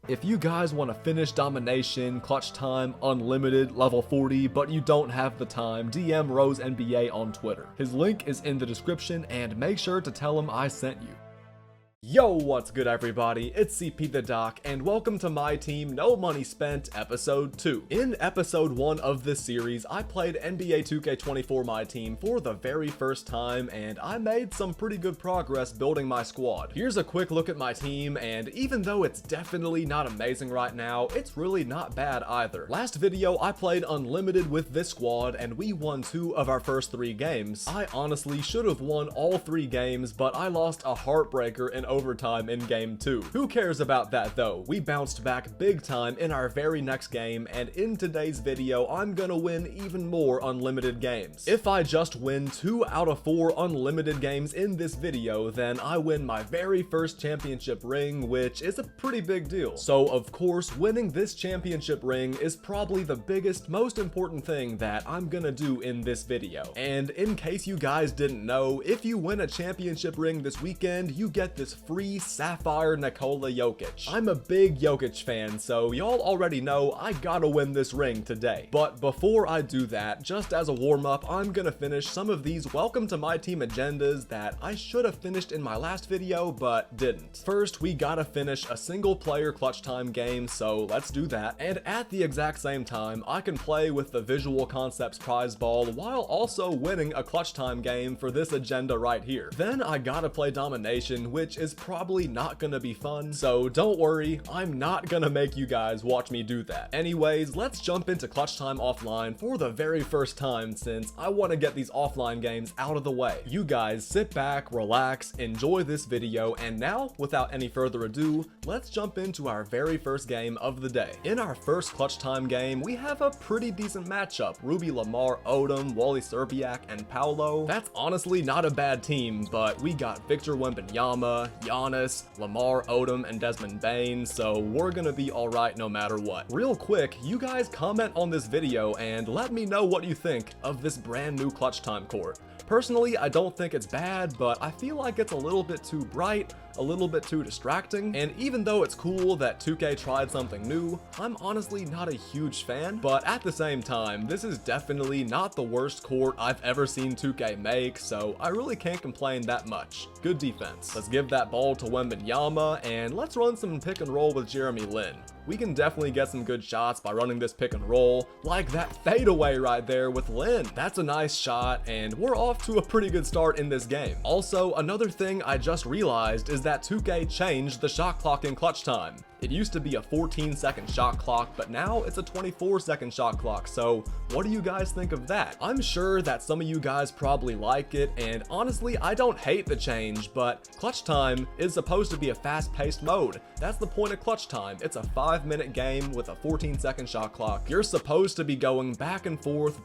If you guys want to finish domination, clutch time, unlimited, level 40, but you don't have the time, DM Rose NBA on Twitter. His link is in the description, and make sure to tell him I sent you. Yo, what's good everybody, it's CP the Doc, and welcome to My Team No Money Spent Episode 2. In Episode 1 of this series, I played NBA 2K24 MyTEAM for the very first time, and I made some pretty good progress building my squad. Here's a quick look at my team, and even though it's definitely not amazing right now, it's really not bad either. Last video, I played Unlimited with this squad, and we won 2 of our first 3 games. I honestly should have won all 3 games, but I lost a heartbreaker in overtime in game 2. Who cares about that though? We bounced back big time in our very next game, and in today's video I'm gonna win even more unlimited games. If I just win 2 out of 4 unlimited games in this video, then I win my very first championship ring, which is a pretty big deal. So of course, winning this championship ring is probably the biggest, most important thing that I'm gonna do in this video. And in case you guys didn't know, if you win a championship ring this weekend, you get this free Sapphire Nikola Jokic. I'm a big Jokic fan, so y'all already know I gotta win this ring today. But before I do that, just as a warm-up, I'm gonna finish some of these welcome to my team agendas that I should have finished in my last video, but didn't. First, we gotta finish a single player clutch time game, so let's do that. And at the exact same time, I can play with the Visual Concepts prize ball while also winning a clutch time game for this agenda right here. Then I gotta play domination, which is probably not gonna be fun, so don't worry, I'm not gonna make you guys watch me do that. Anyways, let's jump into clutch time offline for the very first time, since I want to get these offline games out of the way. You guys sit back, relax, enjoy this video, and now, without any further ado, let's jump into our very first game of the day. In our first clutch time game, we have a pretty decent matchup. Ruby Lamar Odom, Wally Szczerbiak, and Paolo. That's honestly not a bad team, but we got Victor Wembanyama, Giannis, Lamar Odom, and Desmond Bane, so we're gonna be alright no matter what. Real quick, you guys comment on this video and let me know what you think of this brand new clutch time court. Personally, I don't think it's bad, but I feel like it's a little bit too bright, a little bit too distracting, and even though it's cool that 2K tried something new, I'm honestly not a huge fan, but at the same time, this is definitely not the worst court I've ever seen 2K make, so I really can't complain that much. Good defense. Let's give that ball to Wembanyama, and let's run some pick and roll with Jeremy Lin. We can definitely get some good shots by running this pick and roll, like that fadeaway right there with Lin. That's a nice shot, and we're off to a pretty good start in this game. Also, another thing I just realized is that 2K changed the shot clock in clutch time. It used to be a 14-second shot clock, but now it's a 24-second shot clock, so what do you guys think of that? I'm sure that some of you guys probably like it, and honestly, I don't hate the change, but clutch time is supposed to be a fast-paced mode. That's the point of clutch time. It's a 5-minute game with a 14-second shot clock. You're supposed to be going back and forth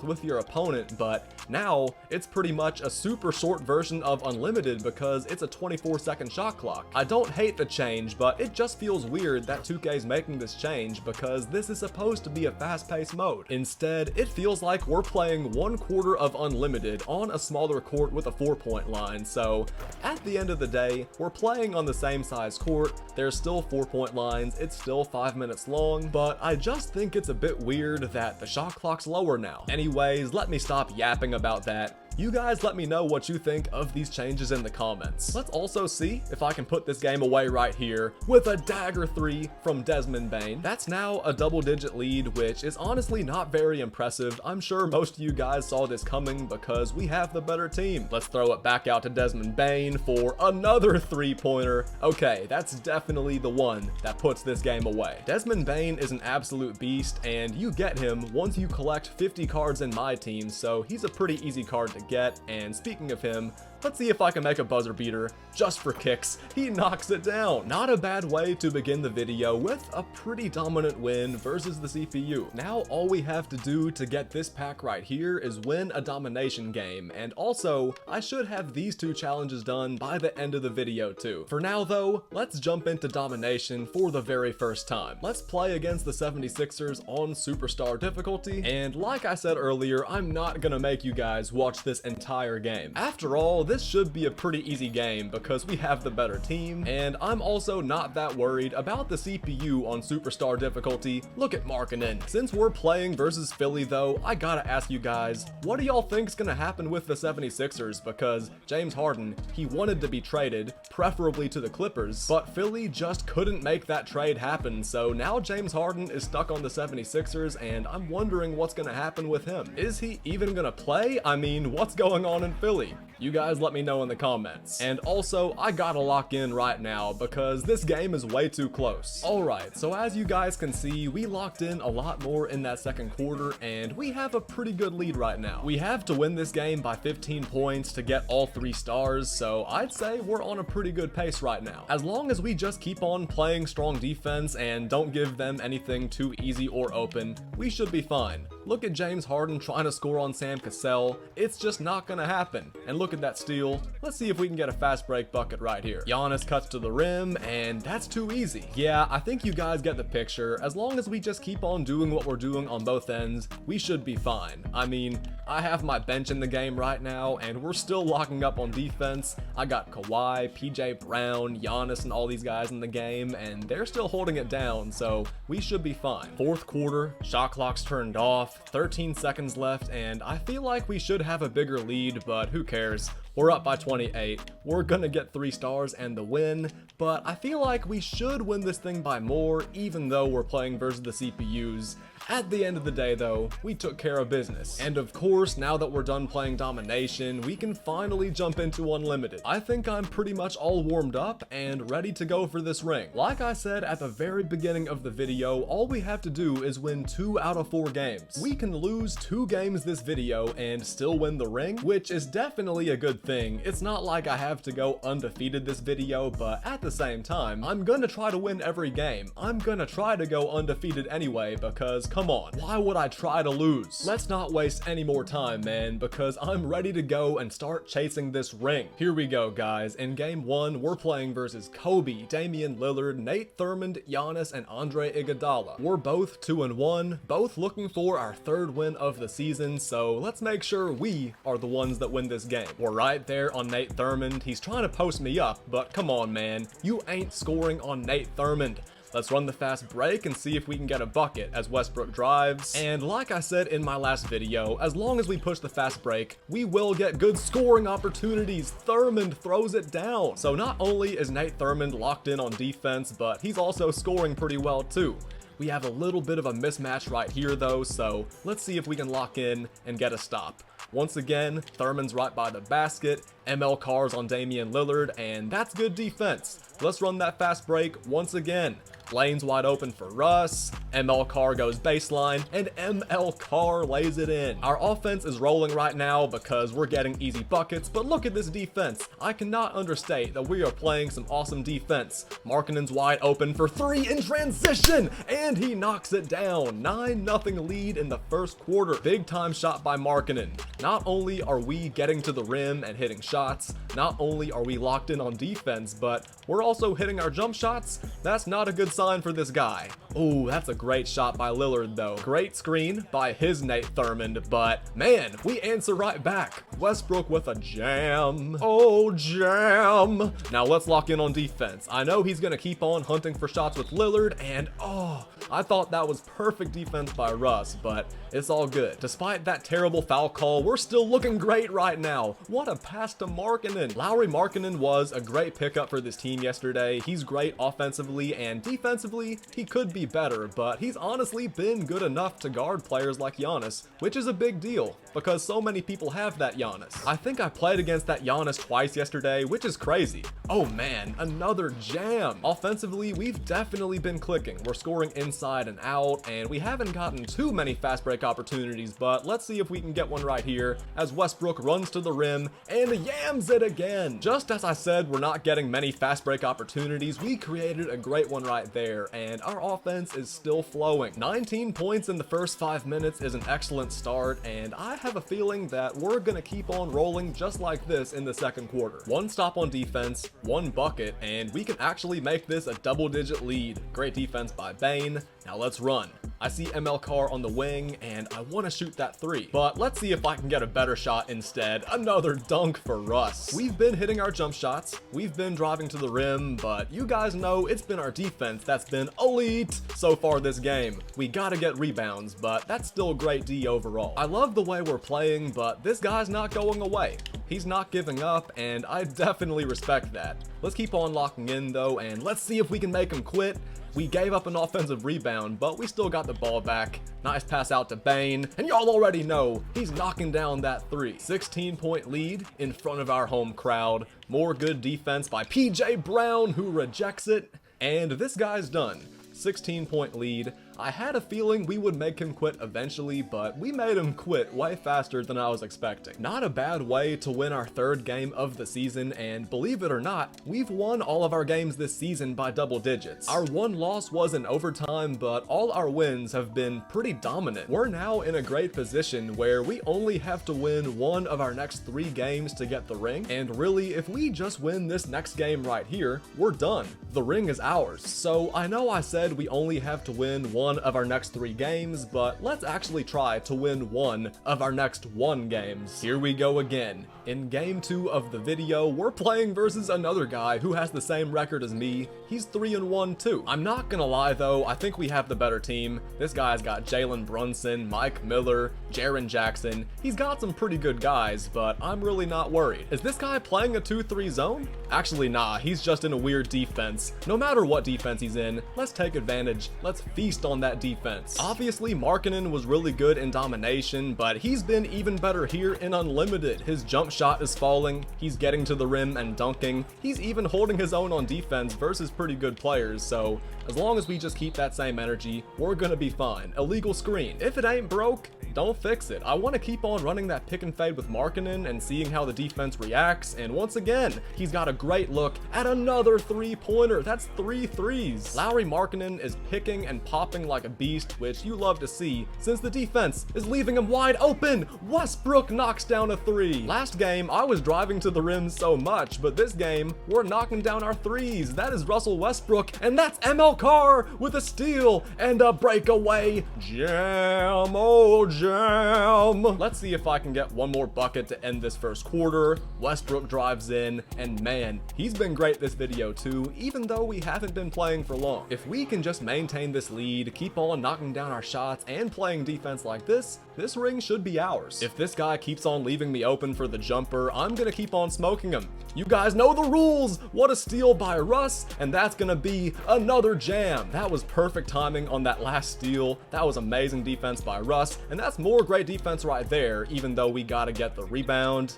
with your opponent, but now it's pretty much a super short version of Unlimited because it's a 24-second shot clock. I don't hate the change, but it just feels weird that 2K is making this change because this is supposed to be a fast-paced mode. Instead, it feels like we're playing 1/4 of Unlimited on a smaller court with a 4-point line, so at the end of the day, we're playing on the same size court, there's still 4-point lines, it's still 5 minutes long, but I just think it's a bit weird that the shot clock's lower now. Anyways, let me stop yapping about that. You guys let me know what you think of these changes in the comments. Let's also see if I can put this game away right here with a dagger 3 from Desmond Bane. That's now a double-digit lead, which is honestly not very impressive. I'm sure most of you guys saw this coming because we have the better team. Let's throw it back out to Desmond Bane for another 3-pointer. Okay, that's definitely the one that puts this game away. Desmond Bane is an absolute beast, and you get him once you collect 50 cards in my team, so he's a pretty easy card to get. And speaking of him, let's see if I can make a buzzer beater just for kicks. He knocks it down. Not a bad way to begin the video with a pretty dominant win versus the CPU. Now all we have to do to get this pack right here is win a domination game, and also I should have these 2 challenges done by the end of the video too. For now though, let's jump into domination for the very first time. Let's play against the 76ers on superstar difficulty, and like I said earlier, I'm not gonna make you guys watch this entire game. After all, this should be a pretty easy game because we have the better team, and I'm also not that worried about the CPU on Superstar difficulty. Look at Markkanen. Since we're playing versus Philly though, I gotta ask you guys, what do y'all think's gonna happen with the 76ers? Because James Harden, he wanted to be traded, preferably to the Clippers, but Philly just couldn't make that trade happen, so now James Harden is stuck on the 76ers, and I'm wondering what's gonna happen with him. Is he even gonna play? I mean, what's going on in Philly? You guys let me know in the comments. And also, I gotta lock in right now because this game is way too close. Alright, so as you guys can see, we locked in a lot more in that second quarter, and we have a pretty good lead right now. We have to win this game by 15 points to get all 3 stars, so I'd say we're on a pretty good pace right now. As long as we just keep on playing strong defense and don't give them anything too easy or open, we should be fine. Look at James Harden trying to score on Sam Cassell. It's just not gonna happen. And look at that steal. Let's see if we can get a fast break bucket right here. Giannis cuts to the rim, and that's too easy. Yeah, I think you guys get the picture. As long as we just keep on doing what we're doing on both ends, we should be fine. I mean, I have my bench in the game right now, and we're still locking up on defense. I got Kawhi, PJ Brown, Giannis, and all these guys in the game, and they're still holding it down, so we should be fine. Fourth quarter, shot clock's turned off. 13 seconds left, and I feel like we should have a bigger lead, but who cares? We're up by 28. We're gonna get 3 stars and the win, but I feel like we should win this thing by more, even though we're playing versus the CPUs. At the end of the day though, we took care of business. And of course, now that we're done playing domination, we can finally jump into unlimited. I think I'm pretty much all warmed up and ready to go for this ring. Like I said at the very beginning of the video, all we have to do is win 2 out of 4 games. We can lose 2 games this video and still win the ring, which is definitely a good thing. It's not like I have to go undefeated this video, but at the same time, I'm gonna try to win every game. I'm gonna try to go undefeated anyway, because come on, why would I try to lose? Let's not waste any more time, man, because I'm ready to go and start chasing this ring. Here we go, guys. In game 1, we're playing versus Kobe, Damian Lillard, Nate Thurmond, Giannis, and Andre Iguodala. We're both 2-1, both looking for our 3rd win of the season, so let's make sure we are the ones that win this game. We're right there on Nate Thurmond. He's trying to post me up, but come on, man. You ain't scoring on Nate Thurmond. Let's run the fast break and see if we can get a bucket as Westbrook drives. And like I said in my last video, as long as we push the fast break, we will get good scoring opportunities. Thurmond throws it down. So not only is Nate Thurmond locked in on defense, but he's also scoring pretty well too. We have a little bit of a mismatch right here though, so let's see if we can lock in and get a stop. Once again, Thurman's right by the basket, ML Carr's on Damian Lillard, and that's good defense. Let's run that fast break once again. Lane's wide open for Russ, ML Carr goes baseline, and ML Carr lays it in. Our offense is rolling right now because we're getting easy buckets, but look at this defense. I cannot understate that we are playing some awesome defense. Markkanen's wide open for 3 in transition, and he knocks it down. 9-0 lead in the first quarter. Big time shot by Markkanen. Not only are we getting to the rim and hitting shots, not only are we locked in on defense, but we're also hitting our jump shots. That's not a good sign for this guy. Oh, that's a great shot by Lillard though. Great screen by his Nate Thurmond, but man, we answer right back. Westbrook with a jam. Oh, jam. Now let's lock in on defense. I know he's gonna keep on hunting for shots with Lillard, and oh, I thought that was perfect defense by Russ, but it's all good. Despite that terrible foul call, we're still looking great right now. What a pass to Markkanen. Lauri Markkanen was a great pickup for this team yesterday. He's great offensively, and defensively, he could be better, but he's honestly been good enough to guard players like Giannis, which is a big deal, because so many people have that Giannis. I think I played against that Giannis twice yesterday, which is crazy. Oh man, another jam. Offensively, we've definitely been clicking. We're scoring inside and out, and we haven't gotten too many fast break opportunities, but let's see if we can get one right here as Westbrook runs to the rim and yams it again. Just as I said, we're not getting many fast break opportunities. We created a great one right there, and our offense is still flowing. 19 points in the first 5 minutes is an excellent start, and I have a feeling that we're gonna keep on rolling just like this in the second quarter. 1 stop on defense, 1 bucket, and we can actually make this a double-digit lead. Great defense by Bane. Now let's run. I see ML Carr on the wing, and I want to shoot that 3. But let's see if I can get a better shot instead. Another dunk for Russ. We've been hitting our jump shots, we've been driving to the rim, but you guys know it's been our defense that's been elite so far this game. We gotta get rebounds, but that's still great D overall. I love the way we're playing, but this guy's not going away. He's not giving up, and I definitely respect that. Let's keep on locking in though, and let's see if we can make him quit. We gave up an offensive rebound, but we still got the ball back. Nice pass out to Bane, and y'all already know he's knocking down that 3. 16-point lead in front of our home crowd. More good defense by PJ Brown, who rejects it, and this guy's done. 16-point lead. I had a feeling we would make him quit eventually, but we made him quit way faster than I was expecting. Not a bad way to win our 3rd game of the season, and believe it or not, we've won all of our games this season by double digits. Our one loss was in overtime, but all our wins have been pretty dominant. We're now in a great position where we only have to win one of our next 3 games to get the ring, and really, if we just win this next game right here, we're done. The ring is ours. So I know I said we only have to win one of our next 3 games, but let's actually try to win one of our next 1 games. Here we go again. In game 2 of the video, we're playing versus another guy who has the same record as me. He's 3-1 too. I'm not gonna lie though, I think we have the better team. This guy's got Jalen Brunson, Mike Miller, Jaren Jackson. He's got some pretty good guys, but I'm really not worried. Is this guy playing a 2-3 zone? Actually, nah, he's just in a weird defense. No matter what defense he's in, let's take advantage. Let's feast on that defense. Obviously, Markkanen was really good in domination, but he's been even better here in unlimited. His jump shot is falling, he's getting to the rim and dunking. He's even holding his own on defense versus pretty good players, so as long as we just keep that same energy, we're gonna be fine. Illegal screen. If it ain't broke, don't fix it. I want to keep on running that pick and fade with Markkanen and seeing how the defense reacts, and once again, he's got a great look at another 3-pointer. That's 3 threes. Lauri Markkanen is picking and popping like a beast, which you love to see since the defense is leaving him wide open. Westbrook knocks down a 3. Last game, I was driving to the rim so much, but this game, we're knocking down our 3s. That is Russell Westbrook, and that's ML Carr with a steal and a breakaway jam. Oh, jam. Let's see if I can get one more bucket to end this first quarter. Westbrook drives in, and man, he's been great this video too, even though we haven't been playing for long. If we can just maintain this lead, keep on knocking down our shots, and playing defense like this ring should be ours. If this guy keeps on leaving me open for the jumper, I'm gonna keep on smoking him. You guys know the rules. What a steal by Russ, and that's gonna be another jam. That was perfect timing on that last steal. That was amazing defense by Russ, and that's more great defense right there, even though we gotta get the rebound.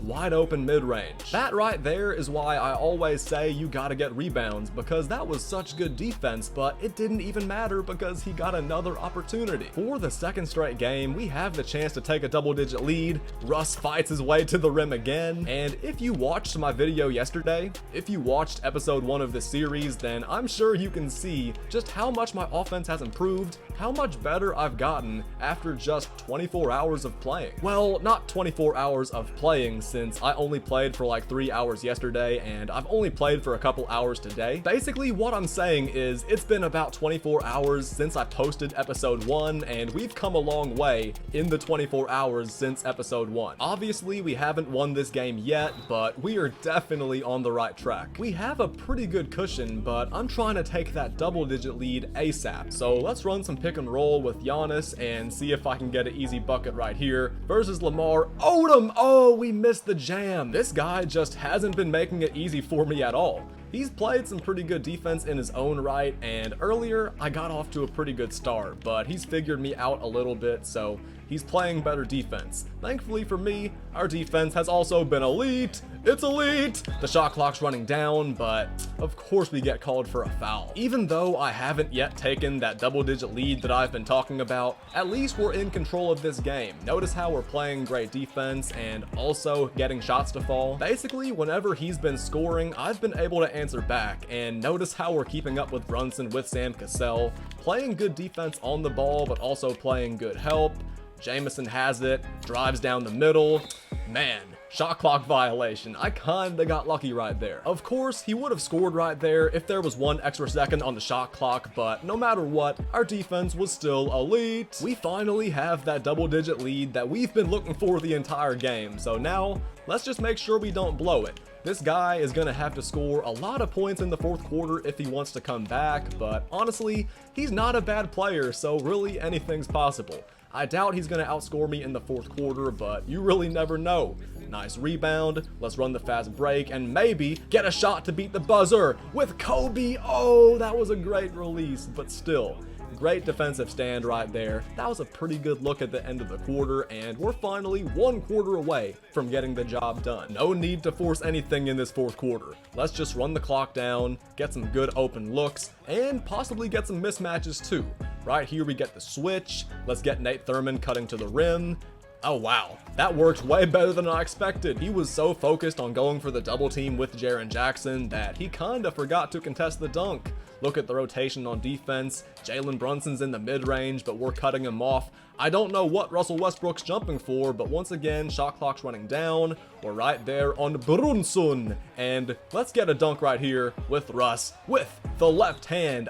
Wide open mid-range. That right there is why I always say you gotta get rebounds, because that was such good defense, but it didn't even matter because he got another opportunity. For the 2nd straight game, we have the chance to take a double-digit lead. Russ fights his way to the rim again, and if you watched my video yesterday, if you watched episode 1 of this series, then I'm sure you can see just how much my offense has improved, how much better I've gotten after just 24 hours of playing. Well, not 24 hours of playing, since I only played for like 3 hours yesterday and I've only played for a couple hours today. Basically what I'm saying is it's been about 24 hours since I posted episode 1, and we've come a long way in the 24 hours since episode 1. Obviously we haven't won this game yet, but we are definitely on the right track. We have a pretty good cushion, but I'm trying to take that double-digit lead ASAP. So let's run some pick and roll with Giannis and see if I can get an easy bucket right here versus Lamar Odom. Oh, we missed the jam. This guy just hasn't been making it easy for me at all. He's played some pretty good defense in his own right, and earlier I got off to a pretty good start, but he's figured me out a little bit, so he's playing better defense. Thankfully for me, our defense has also been elite. It's elite! The shot clock's running down, but of course we get called for a foul. Even though I haven't yet taken that double-digit lead that I've been talking about, at least we're in control of this game. Notice how we're playing great defense and also getting shots to fall. Basically, whenever he's been scoring, I've been able to answer back, and notice how we're keeping up with Brunson with Sam Cassell, playing good defense on the ball, but also playing good help. Jamison has it, drives down the middle. Man, Shot clock violation. I kinda got lucky right there. Of course, he would have scored right there if there was 1 extra second on the shot clock, but no matter what, our defense was still elite. We finally have that double-digit lead that we've been looking for the entire game, so now let's just make sure we don't blow it. This guy is going to have to score a lot of points in the 4th quarter if he wants to come back, but honestly, he's not a bad player, so really anything's possible. I doubt he's going to outscore me in the 4th quarter, but you really never know. Nice rebound, let's run the fast break, and maybe get a shot to beat the buzzer with Kobe. Oh, that was a great release, but still. Great defensive stand right there. That was a pretty good look at the end of the quarter, and we're finally 1 quarter away from getting the job done. No need to force anything in this 4th quarter. Let's just run the clock down, get some good open looks, and possibly get some mismatches too. Right here we get the switch. Let's get Nate Thurmond cutting to the rim. Oh wow, that worked way better than I expected. He was so focused on going for the double team with Jaren Jackson that he kinda forgot to contest the dunk. Look at the rotation on defense. Jalen Brunson's in the mid-range, but we're cutting him off. I don't know what Russell Westbrook's jumping for, but once again, shot clock's running down. We're right there on Brunson. And let's get a dunk right here with Russ with the left hand.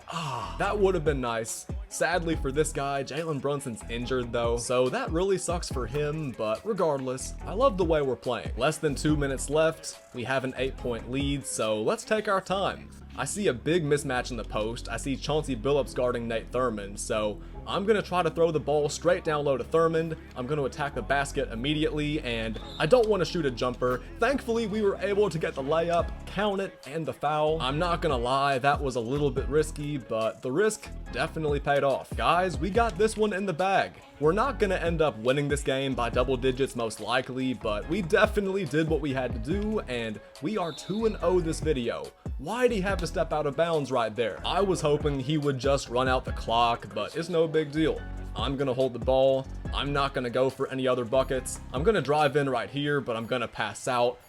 That would have been nice. Sadly for this guy, Jalen Brunson's injured though, so that really sucks for him, but regardless, I love the way we're playing. Less than 2 minutes left, we have an 8-point lead, so let's take our time. I see a big mismatch in the post. I see Chauncey Billups guarding Nate Thurmond, so I'm going to try to throw the ball straight down low to Thurmond. I'm going to attack the basket immediately, and I don't want to shoot a jumper. Thankfully, we were able to get the layup, count it, and the foul. I'm not going to lie, that was a little bit risky, but the risk definitely paid off. Guys, we got this one in the bag. We're not going to end up winning this game by double digits most likely, but we definitely did what we had to do, and we are 2-0 this video. Why'd he have to step out of bounds right there? I was hoping he would just run out the clock, but it's no big deal. I'm gonna hold the ball. I'm not gonna go for any other buckets. I'm gonna drive in right here, but I'm gonna pass out.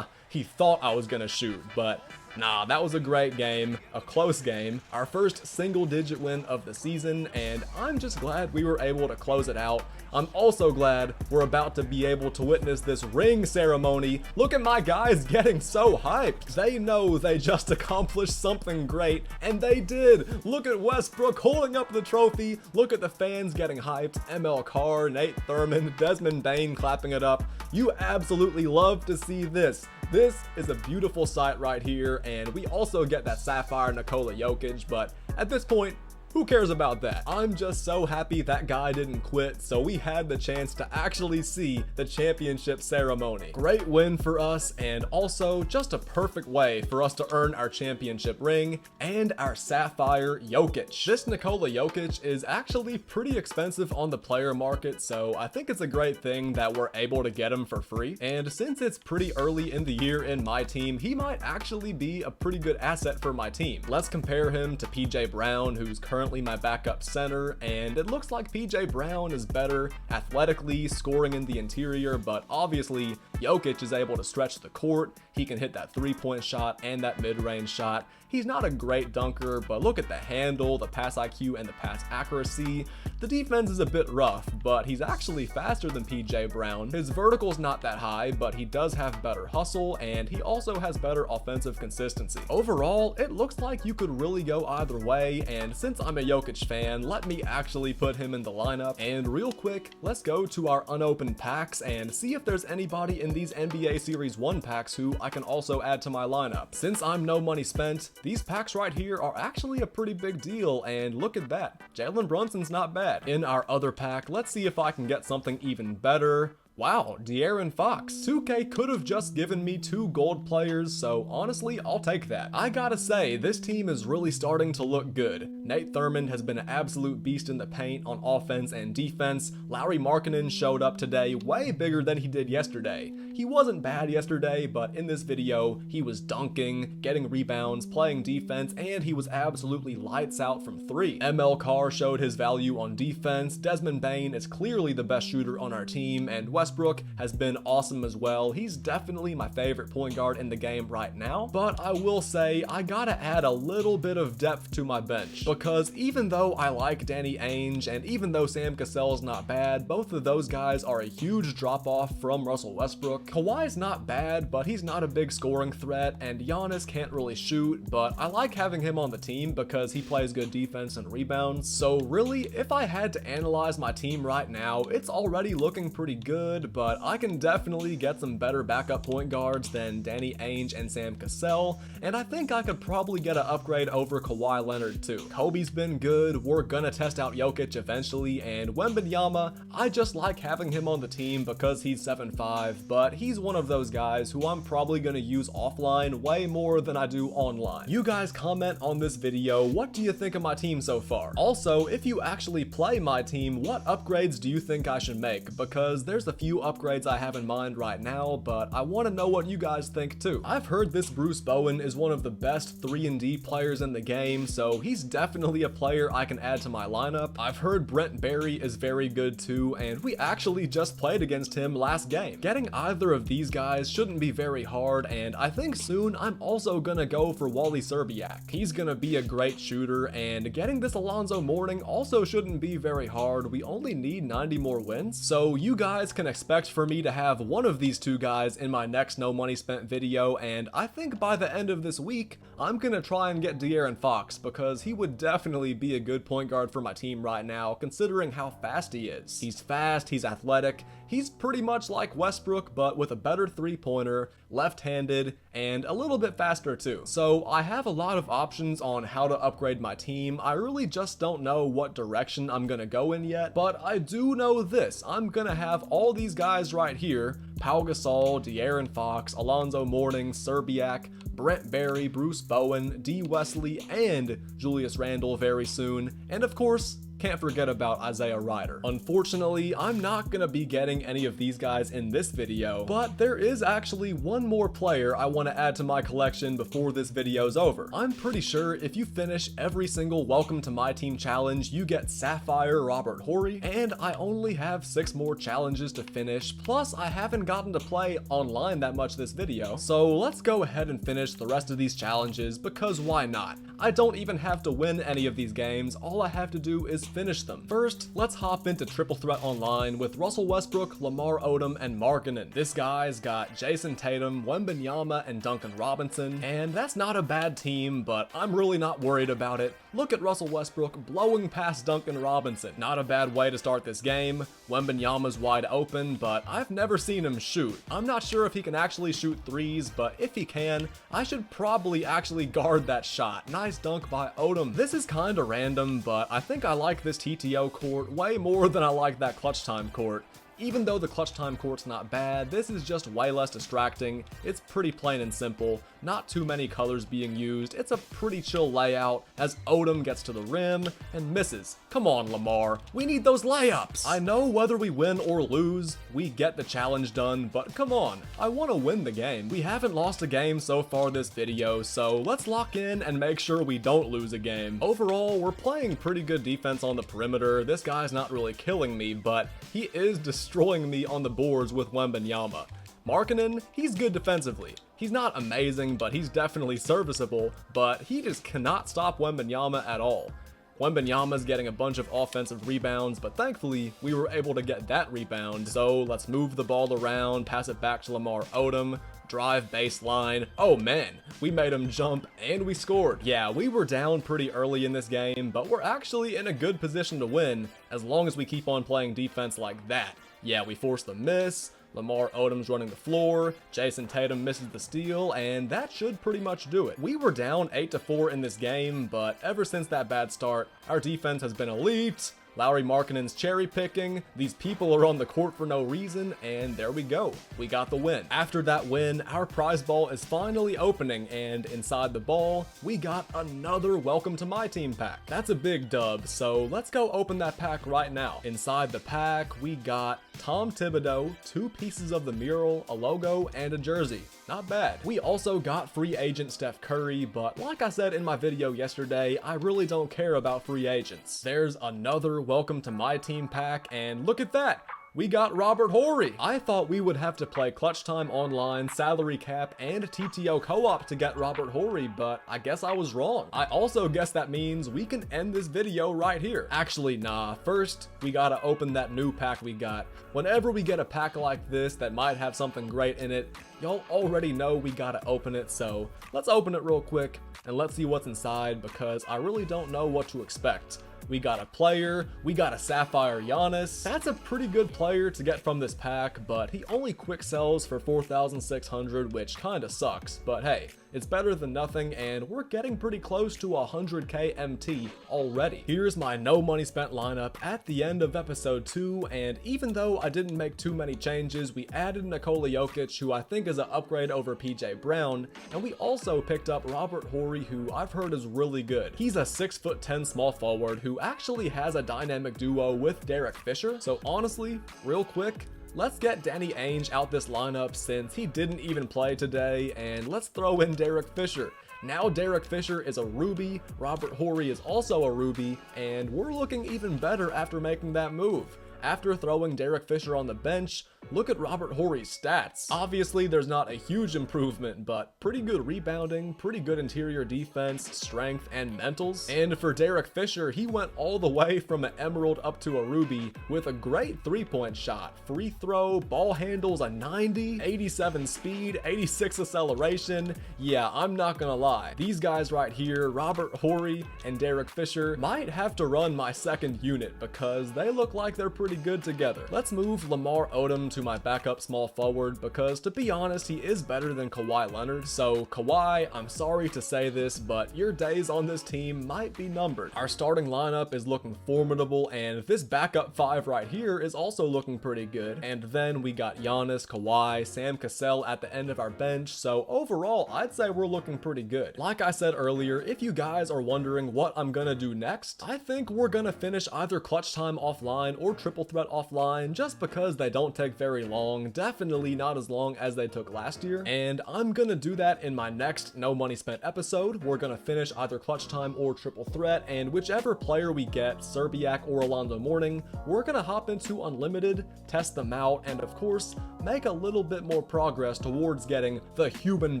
He thought I was gonna shoot, but nah, that was a great game, a close game, our first single-digit win of the season, and I'm just glad we were able to close it out. I'm also glad we're about to be able to witness this ring ceremony. Look at my guys getting so hyped. They know they just accomplished something great, and they did. Look at Westbrook holding up the trophy. Look at the fans getting hyped. ML Carr, Nate Thurmond, Desmond Bane clapping it up. You absolutely love to see this. This is a beautiful sight right here, and we also get that Sapphire Nikola Jokic, but at this point, who cares about that? I'm just so happy that guy didn't quit, so we had the chance to actually see the championship ceremony. Great win for us, and also just a perfect way for us to earn our championship ring and our Sapphire Jokic. This Nikola Jokic is actually pretty expensive on the player market, so I think it's a great thing that we're able to get him for free. And since it's pretty early in the year in my team, he might actually be a pretty good asset for my team. Let's compare him to PJ Brown, who's currently my backup center, and it looks like PJ Brown is better athletically, scoring in the interior, but obviously Jokic is able to stretch the court. He can hit that 3-point shot and that mid-range shot. He's not a great dunker, but look at the handle, the pass IQ, and the pass accuracy. The defense is a bit rough, but he's actually faster than PJ Brown. His vertical's not that high, but he does have better hustle, and he also has better offensive consistency. Overall, it looks like you could really go either way, and since I'm a Jokic fan, let me actually put him in the lineup. And real quick, let's go to our unopened packs and see if there's anybody in these NBA Series 1 packs who I can also add to my lineup. Since I'm no money spent, these packs right here are actually a pretty big deal, and look at that. Jalen Brunson's not bad. In our other pack, let's see if I can get something even better. Wow, De'Aaron Fox. 2K could have just given me 2 gold players, so honestly, I'll take that. I gotta say, this team is really starting to look good. Nate Thurmond has been an absolute beast in the paint on offense and defense. Lauri Markkanen showed up today way bigger than he did yesterday. He wasn't bad yesterday, but in this video, he was dunking, getting rebounds, playing defense, and he was absolutely lights out from 3. ML Carr showed his value on defense. Desmond Bane is clearly the best shooter on our team, and Westbrook has been awesome as well. He's definitely my favorite point guard in the game right now, but I will say I gotta add a little bit of depth to my bench, because even though I like Danny Ainge and even though Sam Cassell's not bad, both of those guys are a huge drop off from Russell Westbrook. Kawhi's not bad, but he's not a big scoring threat, and Giannis can't really shoot, but I like having him on the team because he plays good defense and rebounds. So really, if I had to analyze my team right now, it's already looking pretty good, but I can definitely get some better backup point guards than Danny Ainge and Sam Cassell, and I think I could probably get an upgrade over Kawhi Leonard too. Kobe's been good, we're gonna test out Jokic eventually, and Wembanyama, I just like having him on the team because he's 7'5", but he's one of those guys who I'm probably gonna use offline way more than I do online. You guys comment on this video, what do you think of my team so far? Also, if you actually play my team, what upgrades do you think I should make? Because there's a few upgrades I have in mind right now, but I want to know what you guys think too. I've heard this Bruce Bowen is one of the best 3-and-D players in the game, so he's definitely a player I can add to my lineup. I've heard Brent Barry is very good too, and we actually just played against him last game. Getting either of these guys shouldn't be very hard, and I think soon I'm also gonna go for Wally Szczerbiak. He's gonna be a great shooter, and getting this Alonzo Mourning also shouldn't be very hard. We only need 90 more wins, so you guys can expect for me to have one of these two guys in my next No Money Spent video, and I think by the end of this week, I'm gonna try and get De'Aaron Fox, because he would definitely be a good point guard for my team right now, considering how fast he is. He's fast, he's athletic, he's pretty much like Westbrook, but with a better three-pointer, left-handed, and a little bit faster too. So I have a lot of options on how to upgrade my team. I really just don't know what direction I'm gonna go in yet, but I do know this. I'm gonna have all these guys right here: Pau Gasol, De'Aaron Fox, Alonzo Mourning, Szczerbiak, Brent Barry, Bruce Bowen, D. Wesley, and Julius Randle very soon, and of course, can't forget about Isaiah Ryder. Unfortunately, I'm not gonna be getting any of these guys in this video, but there is actually one more player I want to add to my collection before this video's over. I'm pretty sure if you finish every single Welcome to My Team challenge, you get Sapphire Robert Horry, and I only have 6 more challenges to finish, plus I haven't gotten to play online that much this video, so let's go ahead and finish the rest of these challenges, because why not? I don't even have to win any of these games, all I have to do is finish them. First, let's hop into Triple Threat Online with Russell Westbrook, Lamar Odom, and Markkanen. This guy's got Jason Tatum, Wembanyama, and Duncan Robinson, and that's not a bad team, but I'm really not worried about it. Look at Russell Westbrook blowing past Duncan Robinson. Not a bad way to start this game. Wembanyama's wide open, but I've never seen him shoot. I'm not sure if he can actually shoot threes, but if he can, I should probably actually guard that shot. Nice dunk by Odom. This is kinda random, but I think I like this TTO court way more than I like that clutch time court. Even though the clutch time court's not bad, this is just way less distracting. It's pretty plain and simple, not too many colors being used. It's a pretty chill layout as Odom gets to the rim and misses. Come on, Lamar, we need those layups. I know whether we win or lose, we get the challenge done, but come on, I want to win the game. We haven't lost a game so far this video, so let's lock in and make sure we don't lose a game. Overall, we're playing pretty good defense on the perimeter. This guy's not really killing me, but he is destroying me on the boards with Wembanyama. Markkanen, he's good defensively. He's not amazing, but he's definitely serviceable, but he just cannot stop Wembanyama at all. Wembanyama's getting a bunch of offensive rebounds, but thankfully, we were able to get that rebound. So let's move the ball around, pass it back to Lamar Odom, drive baseline. Oh man, we made him jump and we scored. Yeah, we were down pretty early in this game, but we're actually in a good position to win as long as we keep on playing defense like that. Yeah, we forced the miss, Lamar Odom's running the floor, Jason Tatum misses the steal, and that should pretty much do it. We were down 8-4 in this game, but ever since that bad start, our defense has been elite. Lauri Markkanen's cherry picking, these people are on the court for no reason, and there we go. We got the win. After that win, our prize ball is finally opening, and inside the ball, we got another Welcome to My Team pack. That's a big dub, so let's go open that pack right now. Inside the pack, we got Tom Thibodeau, 2 pieces of the mural, a logo, and a jersey. Not bad. We also got free agent Steph Curry, but like I said in my video yesterday, I really don't care about free agents. There's another Welcome to My Team pack, and look at that! we got Robert Horry. I thought we would have to play Clutch Time Online, Salary Cap, and TTO Co-op to get Robert Horry, but I guess I was wrong. I also guess that means we can end this video right here. Actually, nah. First, we gotta open that new pack we got. Whenever we get a pack like this that might have something great in it, y'all already know we gotta open it, so let's open it real quick and let's see what's inside, because I really don't know what to expect. We got a player, we got a Sapphire Giannis. That's a pretty good player to get from this pack, but he only quick sells for 4,600, which kinda sucks, but hey, it's better than nothing, and we're getting pretty close to 100k MT already. Here's my no money spent lineup at the end of episode 2, and even though I didn't make too many changes, we added Nikola Jokic, who I think is an upgrade over PJ Brown, and we also picked up Robert Horry, who I've heard is really good. He's a 6'10" small forward who actually has a dynamic duo with Derek Fisher, so honestly, real quick, let's get Danny Ainge out this lineup since he didn't even play today, and let's throw in Derek Fisher. Now Derek Fisher is a Ruby, Robert Horry is also a Ruby, and we're looking even better after making that move. After throwing Derek Fisher on the bench, look at Robert Horry's stats. Obviously, there's not a huge improvement, but pretty good rebounding, pretty good interior defense, strength, and mentals. And for Derek Fisher, he went all the way from an Emerald up to a Ruby with a great three-point shot, free throw, ball handles a 90, 87 speed, 86 acceleration. Yeah, I'm not gonna lie. These guys right here, Robert Horry and Derek Fisher, might have to run my second unit because they look like they're pretty good together. Let's move Lamar Odom to my backup small forward because, to be honest, he is better than Kawhi Leonard. So Kawhi, I'm sorry to say this, but your days on this team might be numbered. Our starting lineup is looking formidable, and this backup 5 right here is also looking pretty good. And then we got Giannis, Kawhi, Sam Cassell at the end of our bench, so overall, I'd say we're looking pretty good. Like I said earlier, if you guys are wondering what I'm gonna do next, I think we're gonna finish either Clutch Time Offline or Triple Threat Offline, just because they don't take very long, definitely not as long as they took last year, and I'm gonna do that in my next No Money Spent episode. We're gonna finish either Clutch Time or Triple Threat, and whichever player we get, Serbiak or Alonzo Mourning, we're gonna hop into Unlimited, test them out, and of course, make a little bit more progress towards getting the human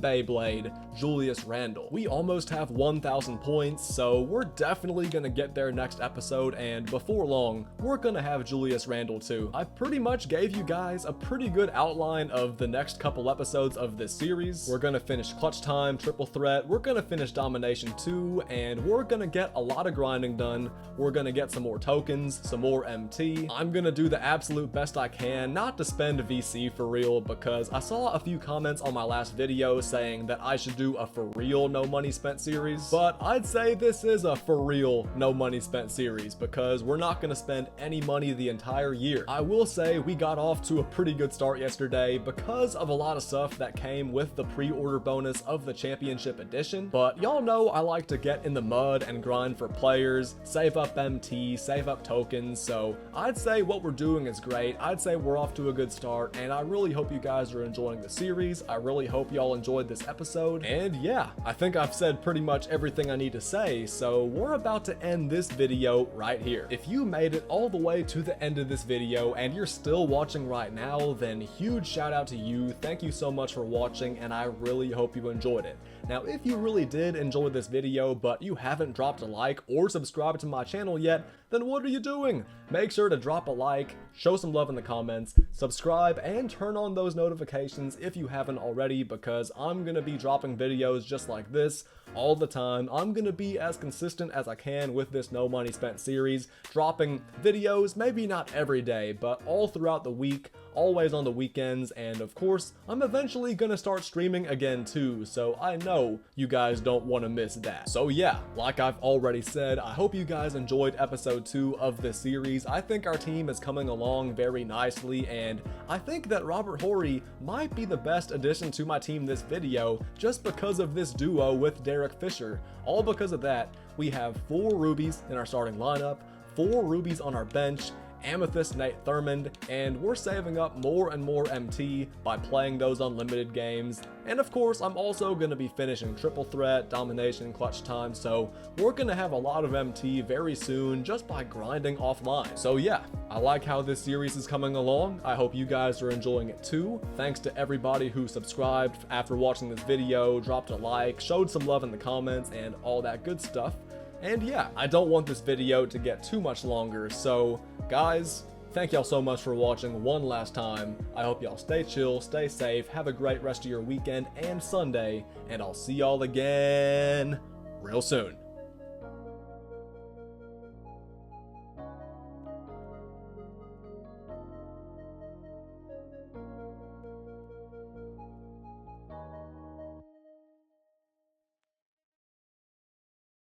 Beyblade, Julius Randle. We almost have 1,000 points, so we're definitely gonna get there next episode, and before long, we're gonna have Julius Randle too. I pretty much gave you guys a pretty good outline of the next couple episodes of this series. We're gonna finish Clutch Time, Triple Threat, we're gonna finish Domination 2, and we're gonna get a lot of grinding done. We're gonna get some more tokens, some more MT. I'm gonna do the absolute best I can not to spend VC for real, because I saw a few comments on my last video saying that I should do a for real no money spent series, but I'd say this is a for real no money spent series because we're not gonna spend any money the entire year. I will say we got off to a pretty good start yesterday because of a lot of stuff that came with the pre-order bonus of the championship edition, but y'all know I like to get in the mud and grind for players, save up MT, save up tokens, so I'd say what we're doing is great. I'd say we're off to a good start, and I really hope you guys are enjoying the series. I really hope y'all enjoyed this episode, and yeah, I think I've said pretty much everything I need to say, so we're about to end this video right here. If you made it all the way to the end of this video and you're still watching right now, then huge shout out to you. Thank you so much for watching, and I really hope you enjoyed it. Now, if you really did enjoy this video, but you haven't dropped a like or subscribed to my channel yet, then what are you doing? Make sure to drop a like, show some love in the comments, subscribe, and turn on those notifications if you haven't already, because I'm gonna be dropping videos just like this all the time. I'm gonna be as consistent as I can with this No Money Spent series, dropping videos, maybe not every day, but all throughout the week, always on the weekends, and of course, I'm eventually gonna start streaming again too, so I know you guys don't want to miss that. So yeah, like I've already said, I hope you guys enjoyed episode 2 of this series. I think our team is coming along very nicely, and I think that Robert Horry might be the best addition to my team this video, just because of this duo with Derek Fisher. All because of that, we have 4 rubies in our starting lineup, 4 rubies on our bench, Amethyst Nate Thurmond, and we're saving up more and more MT by playing those unlimited games. And of course, I'm also going to be finishing Triple Threat, Domination, Clutch Time, so we're going to have a lot of MT very soon just by grinding offline. So yeah, I like how this series is coming along. I hope you guys are enjoying it too. Thanks to everybody who subscribed after watching this video, dropped a like, showed some love in the comments, and all that good stuff. And yeah, I don't want this video to get too much longer, so guys, thank y'all so much for watching one last time. I hope y'all stay chill, stay safe, have a great rest of your weekend and Sunday, and I'll see y'all again real soon.